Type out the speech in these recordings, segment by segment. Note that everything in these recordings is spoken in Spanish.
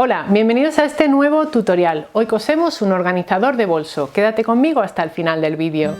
Hola, bienvenidos a este nuevo tutorial. Hoy cosemos un organizador de bolso. Quédate conmigo hasta el final del vídeo.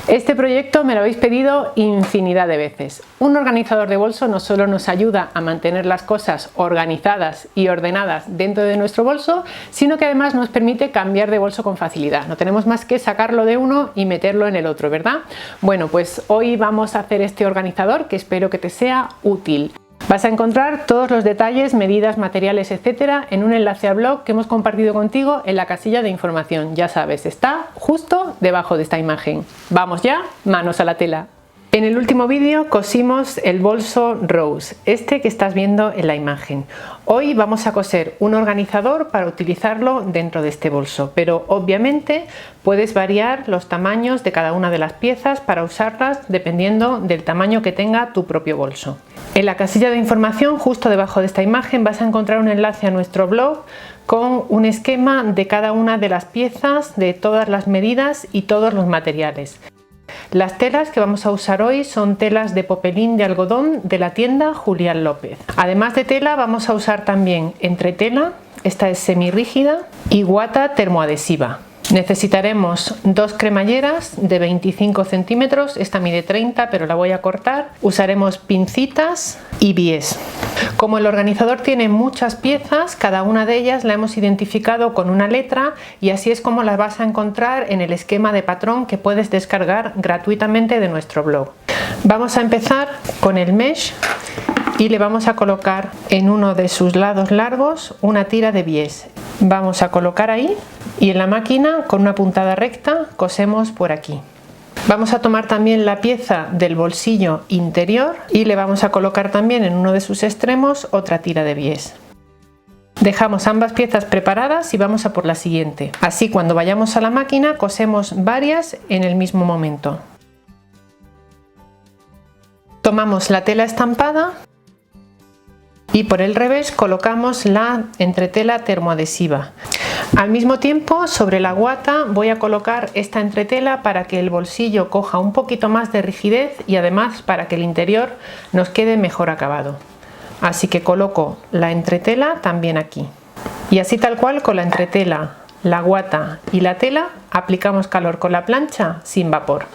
Este proyecto me lo habéis pedido infinidad de veces. Un organizador de bolso no solo nos ayuda a mantener las cosas organizadas y ordenadas dentro de nuestro bolso, sino que además nos permite cambiar de bolso con facilidad. No tenemos más que sacarlo de uno y meterlo en el otro, ¿verdad? Bueno, pues hoy vamos a hacer este organizador que espero que te sea útil. Vas a encontrar todos los detalles, medidas, materiales, etcétera en un enlace al blog que hemos compartido contigo en la casilla de información. Ya sabes, está justo debajo de esta imagen. Vamos ya, manos a la tela. En el último vídeo cosimos el bolso Rose, este que estás viendo en la imagen. Hoy vamos a coser un organizador para utilizarlo dentro de este bolso, pero obviamente puedes variar los tamaños de cada una de las piezas para usarlas dependiendo del tamaño que tenga tu propio bolso. En la casilla de información, justo debajo de esta imagen, vas a encontrar un enlace a nuestro blog con un esquema de cada una de las piezas, de todas las medidas y todos los materiales. Las telas que vamos a usar hoy son telas de popelín de algodón de la tienda Julián López. Además de tela vamos a usar también entretela, esta es semirrígida, y guata termoadhesiva. Necesitaremos dos cremalleras de 25 centímetros, esta mide 30 pero la voy a cortar. Usaremos pincitas y bies. Como el organizador tiene muchas piezas, cada una de ellas la hemos identificado con una letra y así es como las vas a encontrar en el esquema de patrón que puedes descargar gratuitamente de nuestro blog. Vamos a empezar con el mesh y le vamos a colocar en uno de sus lados largos una tira de bies. Vamos a colocar ahí y en la máquina con una puntada recta cosemos por aquí. Vamos a tomar también la pieza del bolsillo interior y le vamos a colocar también en uno de sus extremos otra tira de bies. Dejamos ambas piezas preparadas y vamos a por la siguiente. Así cuando vayamos a la máquina cosemos varias en el mismo momento. Tomamos la tela estampada y por el revés colocamos la entretela termoadhesiva. Al mismo tiempo, sobre la guata voy a colocar esta entretela para que el bolsillo coja un poquito más de rigidez y además para que el interior nos quede mejor acabado. Así que coloco la entretela también aquí. Y así tal cual con la entretela, la guata y la tela aplicamos calor con la plancha sin vapor.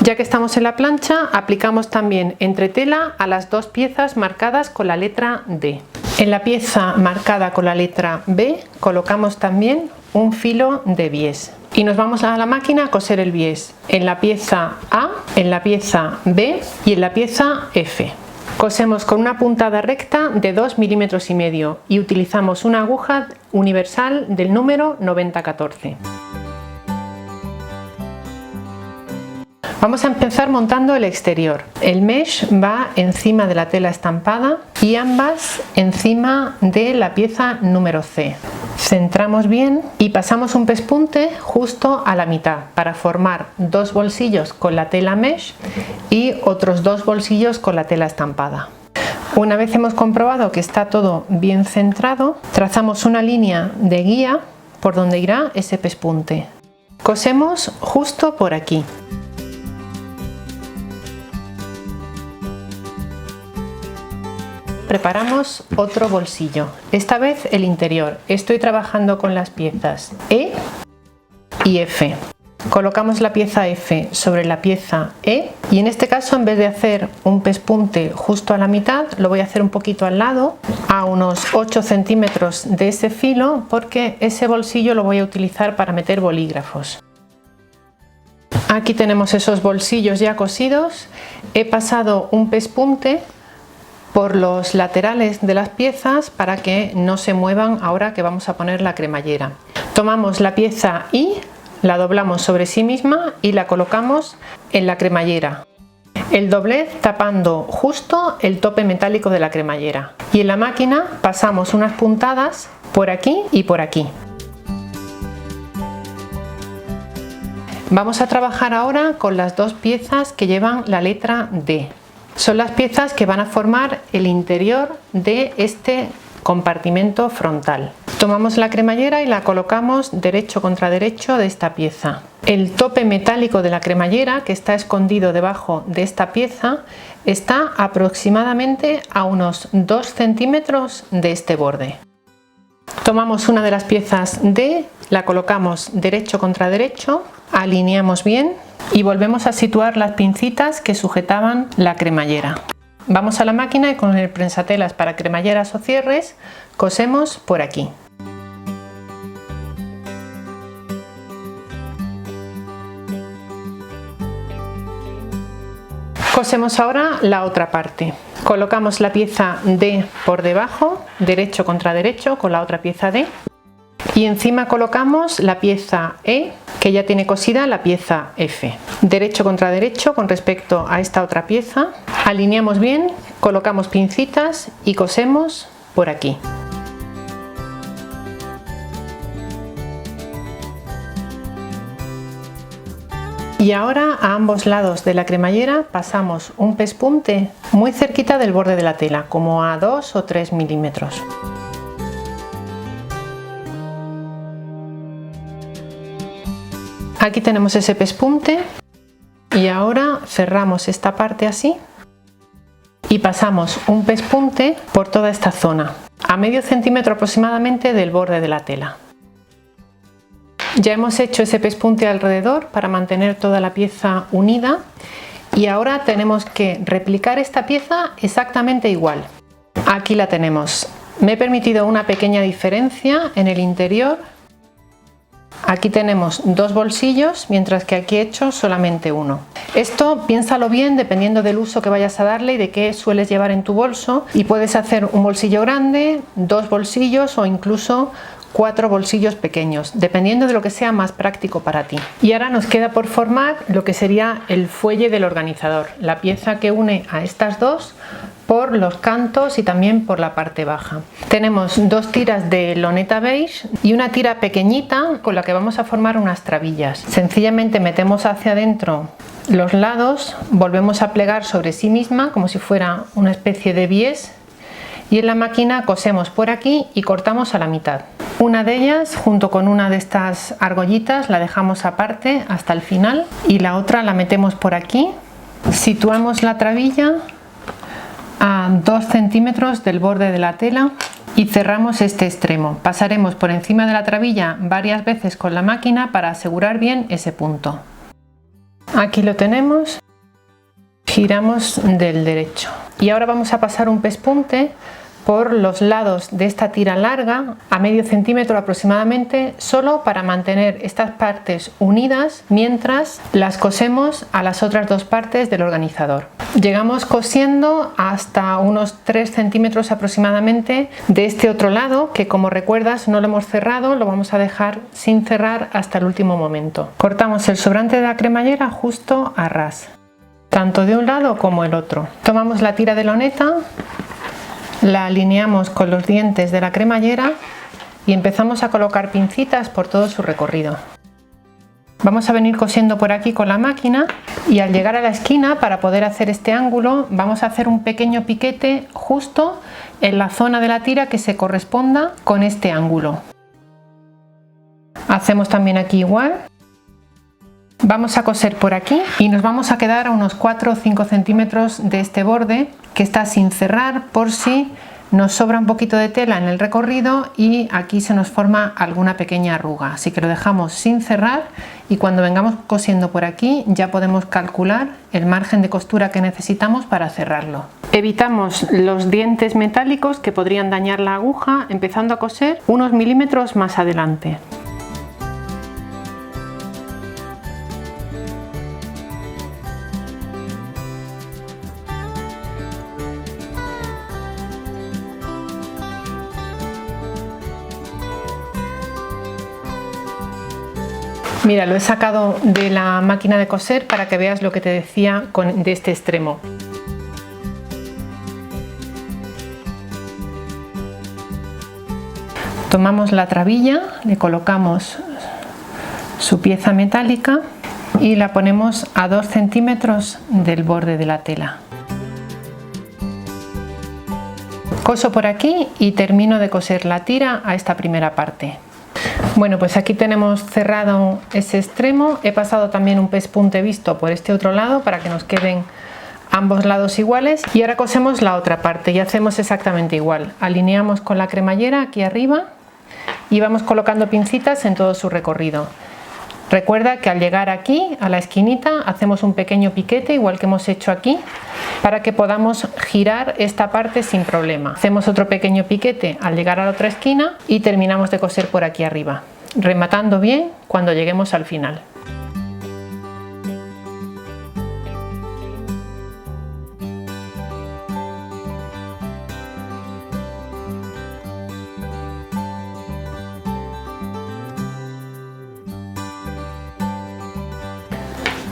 Ya que estamos en la plancha, aplicamos también entretela a las dos piezas marcadas con la letra D. En la pieza marcada con la letra B colocamos también un filo de bies. Y nos vamos a la máquina a coser el bies en la pieza A, en la pieza B y en la pieza F. Cosemos con una puntada recta de 2,5 milímetros y utilizamos una aguja universal del número 9014. Vamos a empezar montando el exterior. El mesh va encima de la tela estampada y ambas encima de la pieza número C. Centramos bien y pasamos un pespunte justo a la mitad para formar dos bolsillos con la tela mesh y otros dos bolsillos con la tela estampada. Una vez hemos comprobado que está todo bien centrado, trazamos una línea de guía por donde irá ese pespunte. Cosemos justo por aquí. Preparamos otro bolsillo, esta vez el interior. Estoy trabajando con las piezas E y F. Colocamos la pieza F sobre la pieza E y en este caso, en vez de hacer un pespunte justo a la mitad, lo voy a hacer un poquito al lado, a unos 8 centímetros de ese filo, porque ese bolsillo lo voy a utilizar para meter bolígrafos. Aquí tenemos esos bolsillos ya cosidos. He pasado un pespunte por los laterales de las piezas para que no se muevan ahora que vamos a poner la cremallera. Tomamos la pieza I, la doblamos sobre sí misma y la colocamos en la cremallera. El doblez tapando justo el tope metálico de la cremallera. Y en la máquina pasamos unas puntadas por aquí y por aquí. Vamos a trabajar ahora con las dos piezas que llevan la letra D. Son las piezas que van a formar el interior de este compartimento frontal. Tomamos la cremallera y la colocamos derecho contra derecho de esta pieza. El tope metálico de la cremallera, que está escondido debajo de esta pieza, está aproximadamente a unos 2 centímetros de este borde. Tomamos una de las piezas D, la colocamos derecho contra derecho, alineamos bien y volvemos a situar las pincitas que sujetaban la cremallera. Vamos a la máquina y con el prensatelas para cremalleras o cierres cosemos por aquí. Cosemos ahora la otra parte. Colocamos la pieza D por debajo, derecho contra derecho con la otra pieza D, y encima colocamos la pieza E, que ya tiene cosida la pieza F. Derecho contra derecho con respecto a esta otra pieza, alineamos bien, colocamos pincitas y cosemos por aquí. Y ahora a ambos lados de la cremallera pasamos un pespunte muy cerquita del borde de la tela, como a 2 o 3 milímetros. Aquí tenemos ese pespunte y ahora cerramos esta parte así y pasamos un pespunte por toda esta zona, a medio centímetro aproximadamente del borde de la tela. Ya hemos hecho ese pespunte alrededor para mantener toda la pieza unida y ahora tenemos que replicar esta pieza exactamente igual. Aquí la tenemos. Me he permitido una pequeña diferencia en el interior. Aquí tenemos 2 bolsillos, mientras que aquí he hecho solamente uno. Esto piénsalo bien dependiendo del uso que vayas a darle y de qué sueles llevar en tu bolso, y puedes hacer un bolsillo grande, 2 bolsillos o incluso 4 bolsillos pequeños, dependiendo de lo que sea más práctico para ti. Y ahora nos queda por formar lo que sería el fuelle del organizador, la pieza que une a estas dos por los cantos y también por la parte baja. Tenemos 2 tiras de loneta beige y una tira pequeñita con la que vamos a formar unas trabillas. Sencillamente metemos hacia adentro los lados, volvemos a plegar sobre sí misma como si fuera una especie de bies, y en la máquina cosemos por aquí y cortamos a la mitad. Una de ellas junto con una de estas argollitas la dejamos aparte hasta el final y la otra la metemos por aquí. Situamos la trabilla a 2 centímetros del borde de la tela y cerramos este extremo. Pasaremos por encima de la trabilla varias veces con la máquina para asegurar bien ese punto. Aquí lo tenemos, giramos del derecho y ahora vamos a pasar un pespunte por los lados de esta tira larga a medio centímetro aproximadamente, solo para mantener estas partes unidas mientras las cosemos a las otras 2 partes del organizador. Llegamos cosiendo hasta unos 3 centímetros aproximadamente de este otro lado, que como recuerdas no lo hemos cerrado, lo vamos a dejar sin cerrar hasta el último momento. Cortamos el sobrante de la cremallera justo a ras, tanto de un lado como el otro. Tomamos la tira de loneta, la alineamos con los dientes de la cremallera y empezamos a colocar pincitas por todo su recorrido. Vamos a venir cosiendo por aquí con la máquina y al llegar a la esquina, para poder hacer este ángulo, vamos a hacer un pequeño piquete justo en la zona de la tira que se corresponda con este ángulo. Hacemos también aquí igual. Vamos a coser por aquí y nos vamos a quedar a unos 4 o 5 centímetros de este borde que está sin cerrar por si nos sobra un poquito de tela en el recorrido y aquí se nos forma alguna pequeña arruga, así que lo dejamos sin cerrar y cuando vengamos cosiendo por aquí ya podemos calcular el margen de costura que necesitamos para cerrarlo. Evitamos los dientes metálicos que podrían dañar la aguja empezando a coser unos milímetros más adelante. Mira, lo he sacado de la máquina de coser para que veas lo que te decía de este extremo. Tomamos la trabilla, le colocamos su pieza metálica y la ponemos a 2 centímetros del borde de la tela. Coso por aquí y termino de coser la tira a esta primera parte. Bueno, pues aquí tenemos cerrado ese extremo. He pasado también un pespunte visto por este otro lado para que nos queden ambos lados iguales, y ahora cosemos la otra parte y hacemos exactamente igual. Alineamos con la cremallera aquí arriba y vamos colocando pincitas en todo su recorrido. Recuerda que al llegar aquí a la esquinita hacemos un pequeño piquete igual que hemos hecho aquí para que podamos girar esta parte sin problema. Hacemos otro pequeño piquete al llegar a la otra esquina y terminamos de coser por aquí arriba, rematando bien cuando lleguemos al final.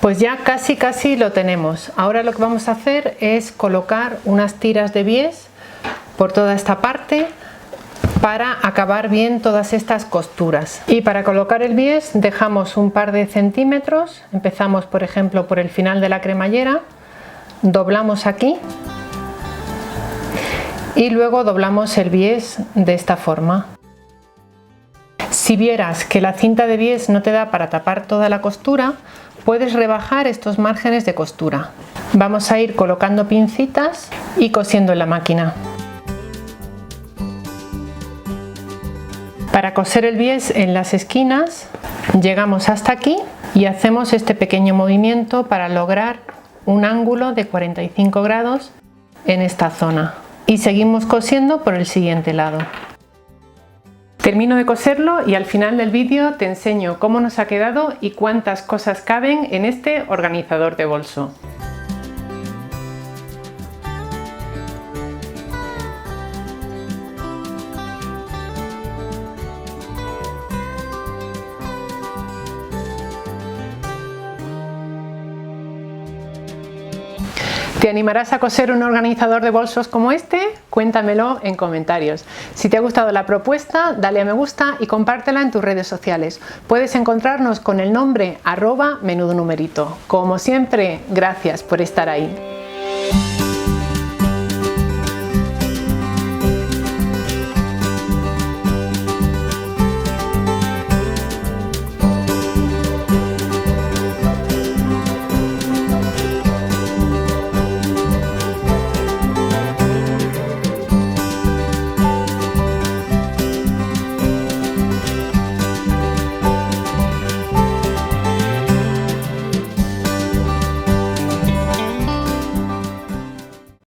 Pues ya casi lo tenemos. Ahora lo que vamos a hacer es colocar unas tiras de bies por toda esta parte para acabar bien todas estas costuras. Y para colocar el bies dejamos un par de centímetros, empezamos por ejemplo por el final de la cremallera, doblamos aquí y luego doblamos el bies de esta forma. Si vieras que la cinta de bies no te da para tapar toda la costura, puedes rebajar estos márgenes de costura. Vamos a ir colocando pincitas y cosiendo en la máquina. Para coser el bies en las esquinas, llegamos hasta aquí y hacemos este pequeño movimiento para lograr un ángulo de 45 grados en esta zona. Y seguimos cosiendo por el siguiente lado. Termino de coserlo y al final del vídeo te enseño cómo nos ha quedado y cuántas cosas caben en este organizador de bolso. ¿Te animarás a coser un organizador de bolsos como este? Cuéntamelo en comentarios. Si te ha gustado la propuesta, dale a me gusta y compártela en tus redes sociales. Puedes encontrarnos con el nombre @menudonumerito. Como siempre, gracias por estar ahí.